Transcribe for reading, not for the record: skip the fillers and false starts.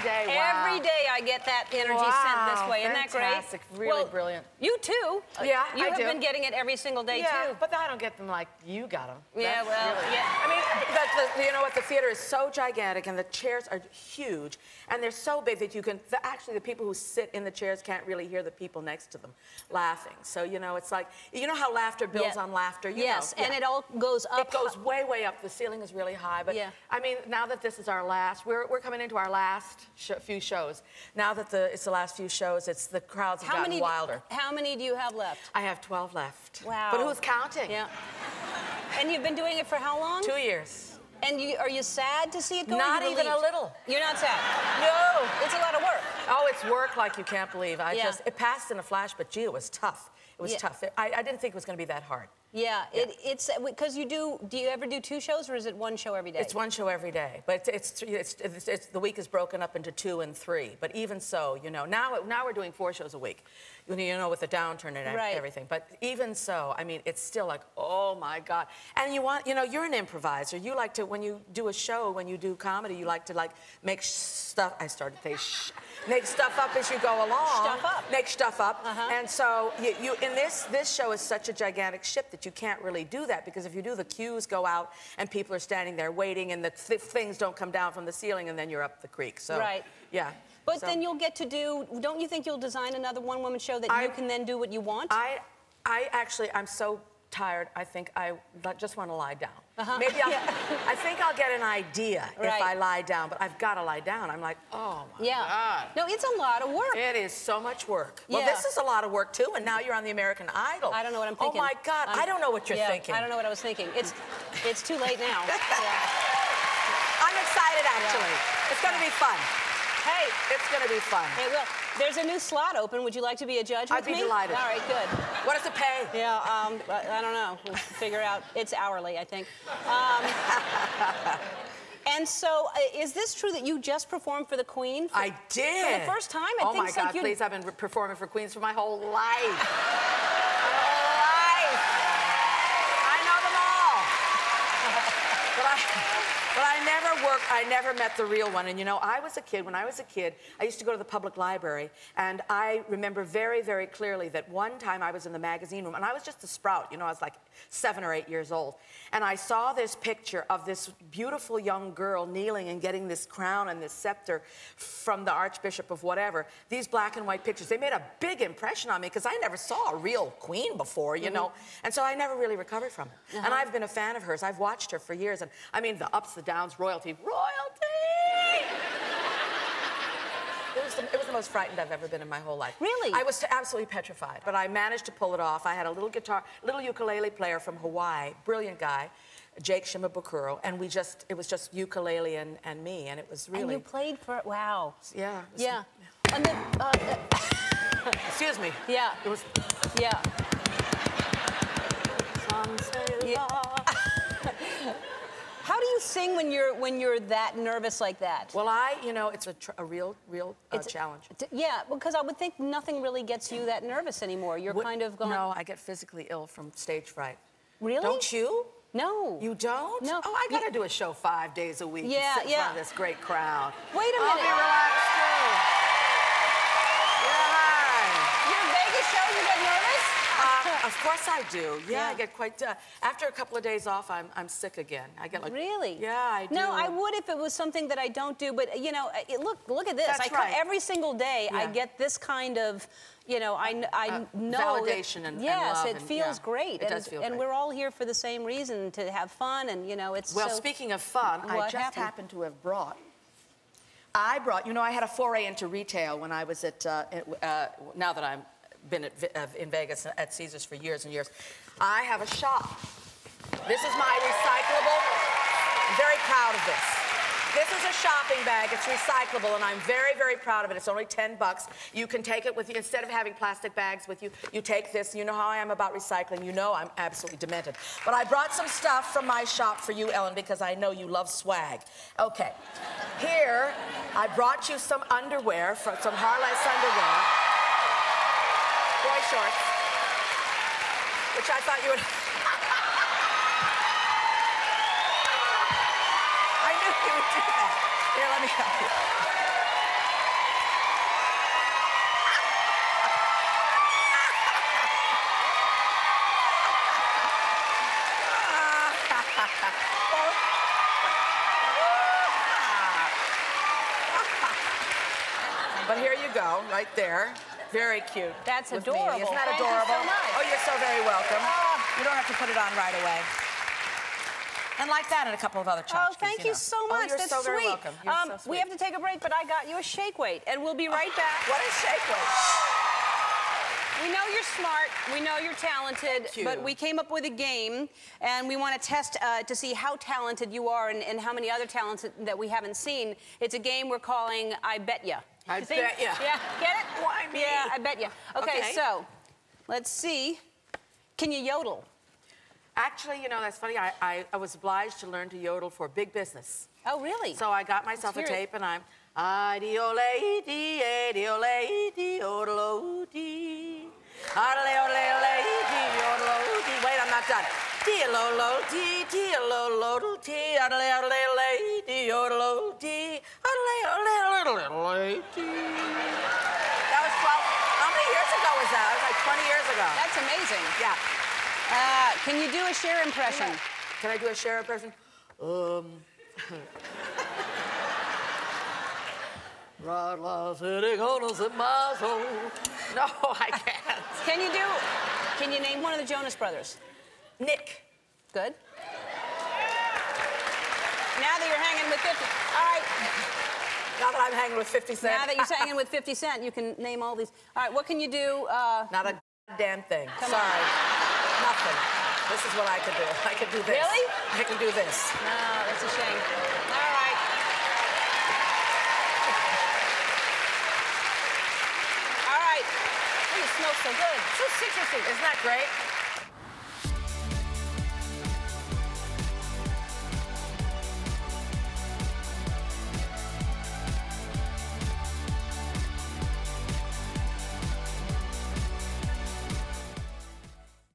day. Wow. Every day I get that energy sent this way. Isn't that great? Fantastic. Really brilliant. You too. Yeah, you I have do. been getting it every single day too. But I don't get them like you got them. Yeah, well, yeah. I mean, you know what? The theater is so gigantic, and the chairs are huge, and they're so big that you can. Actually, the people who sit in the chairs can't really hear the people next to them laughing. So you know, it's like how laughter builds on laughter. You know. And it all goes up. It goes way, way up. The ceiling is really high. But I mean, now that this is our last, we're coming into our last few shows. Now that it's the last few shows, the crowds have gotten wilder. How many do you have left? I have 12 left. Wow. But who's counting? Yeah. And you've been doing it for how long? 2 years. And are you sad to see it go? Not even a little. You're not sad? No. It's a lot of work. Oh, it's work like you can't believe. It passed in a flash, but gee, it was tough. It was tough. I didn't think it was going to be that hard. Yeah, it's because do you ever do 2 shows, or is it 1 show every day? It's 1 show every day, but the week is broken up into 2 and 3. But even so, you know, now we're doing 4 shows a week, you know, with the downturn and everything. But even so, I mean, it's still like, oh my God. And you're an improviser. You like to, when you do a show, when you do comedy, you like to make stuff. I started to say make stuff up as you go along. Stuff up. Make stuff up. And so in this show is such a gigantic ship that you can't really do that, because if you do, the cues go out and people are standing there waiting, and the things don't come down from the ceiling, and then you're up the creek. So yeah. But then you'll get to do. Don't you think you'll design another one-woman show that you can then do what you want? I'm so tired. I think I just want to lie down. Maybe I think I'll get an idea if I lie down, but I've got to lie down. I'm like, oh my God. No, it's a lot of work. It is so much work. Well, this is a lot of work too, and now you're on the American Idol. I don't know what I'm thinking. Oh my God, I don't know what you're thinking. I don't know what I was thinking. It's too late now. I'm excited, actually. It's going to be fun. Hey. It's going to be fun. Hey, well, there's a new slot open. Would you like to be a judge with me? I'd be delighted. All right, good. What does it pay? Yeah, I don't know. We'll figure out. It's hourly, I think. And so, is this true that you just performed for the Queen? I did. For the first time? Oh my God, please, I've been performing for Queens for my whole life. My whole life. I know them all. But I never met the real one. And you know, when I was a kid, I used to go to the public library, and I remember very, very clearly that one time I was in the magazine room, and I was just a sprout, you know, I was like 7 or 8 years old. And I saw this picture of this beautiful young girl kneeling and getting this crown and this scepter from the Archbishop of whatever. These black and white pictures, they made a big impression on me, because I never saw a real queen before, you know. And so I never really recovered from it. And I've been a fan of hers. I've watched her for years. And I mean, the ups, the downs, royalty. It was the most frightened I've ever been in my whole life. Really? I was absolutely petrified, but I managed to pull it off. I had a little ukulele player from Hawaii, brilliant guy, Jake Shimabukuro, and it was just ukulele and me, and it was really... And you played for... Wow. Yeah. Yeah. And then, excuse me. Yeah. It was... Yeah. How do you sing when you're that nervous like that? Well, you know, it's a real challenge. Yeah, because I would think nothing really gets you that nervous anymore. You're kind of going... No, I get physically ill from stage fright. Really? Don't you? No. You don't? No. Oh, I gotta do a show 5 days a week. Yeah, and sit in front of this great crowd. Wait a minute. I'll be relaxed too. Yeah. Your Vegas show, you get nervous? Of course I do. Yeah, I get quite... after a couple of days off, I'm sick again. I get like... Really? Yeah, I do. No, I would if it was something that I don't do, but, you know, look at this. That's right. Every single day, I get this kind of, you know, I know... Validation and love. Yes, it feels great. It does feel great. And we're all here for the same reason, to have fun, and, you know, it's Well, speaking of fun, I just happened to have brought... you know, I had a foray into retail when I was at... now that I'm... been in Vegas at Caesars for years and years. I have a shop. This is my recyclable. I'm very proud of this. This is a shopping bag. It's recyclable, and I'm very, very proud of it. It's only $10. You can take it with you. Instead of having plastic bags with you, you take this. You know how I am about recycling. You know I'm absolutely demented. But I brought some stuff from my shop for you, Ellen, because I know you love swag. Okay. Here, I brought you some underwear, some Harless underwear. Boy shorts, which I thought you would... I knew you would do that. Here, let me help you. But here you go, right there. Very cute. That's with adorable. Me. Isn't that Thank you adorable? so much. Oh, you're so very welcome. You don't have to put it on right away. And like that and a couple of other tchotchkes. Oh, thank you so much. Oh, you're That's so sweet. very welcome. You're so sweet. We have to take a break, but I got you a shake weight, and we'll be right back. What is shake weight? We know you're smart, we know you're talented, Thank you. but we came up with a game, and we want to test to see how talented you are and how many other talents that we haven't seen. It's a game we're calling I Bet Ya. I bet ya. Yeah, get it? Why me? Yeah, I bet ya. Okay, so let's see. Can you yodel? Actually, you know, that's funny. I was obliged to learn to yodel for big business. Oh, really? So I got myself a tape, and I'm idee-o-lay-dee, idee-o-lay-dee, yodel-o-dee. Idee-o-lay-lay-dee, yodel-o-dee. Wait, I'm not done. Dee-lo-lo-dee, dee-lo-lo-dee, idee-o-lay-lay-dee, yodel-o-dee, idee-o-lay-lay-dee. That was 12. How many years ago was that? That was like 20 years ago. That's amazing. Yeah. Can you do a Cher impression? Can I do a Cher impression? Right now, sitting on us in my soul. No, I can't. Can you name one of the Jonas Brothers? Nick. Good. Now that you're hanging with 50. All right. Now that I'm hanging with 50 Cent. Now that you're hanging with 50 Cent, you can name all these. All right, what can you do? Not a damn thing. Come Sorry. on. Nothing. This is what I could do. I could do this. Really? I can do this. No, that's a shame. All right. All right. Oh, you smell so good. So citrusy. Isn't that great?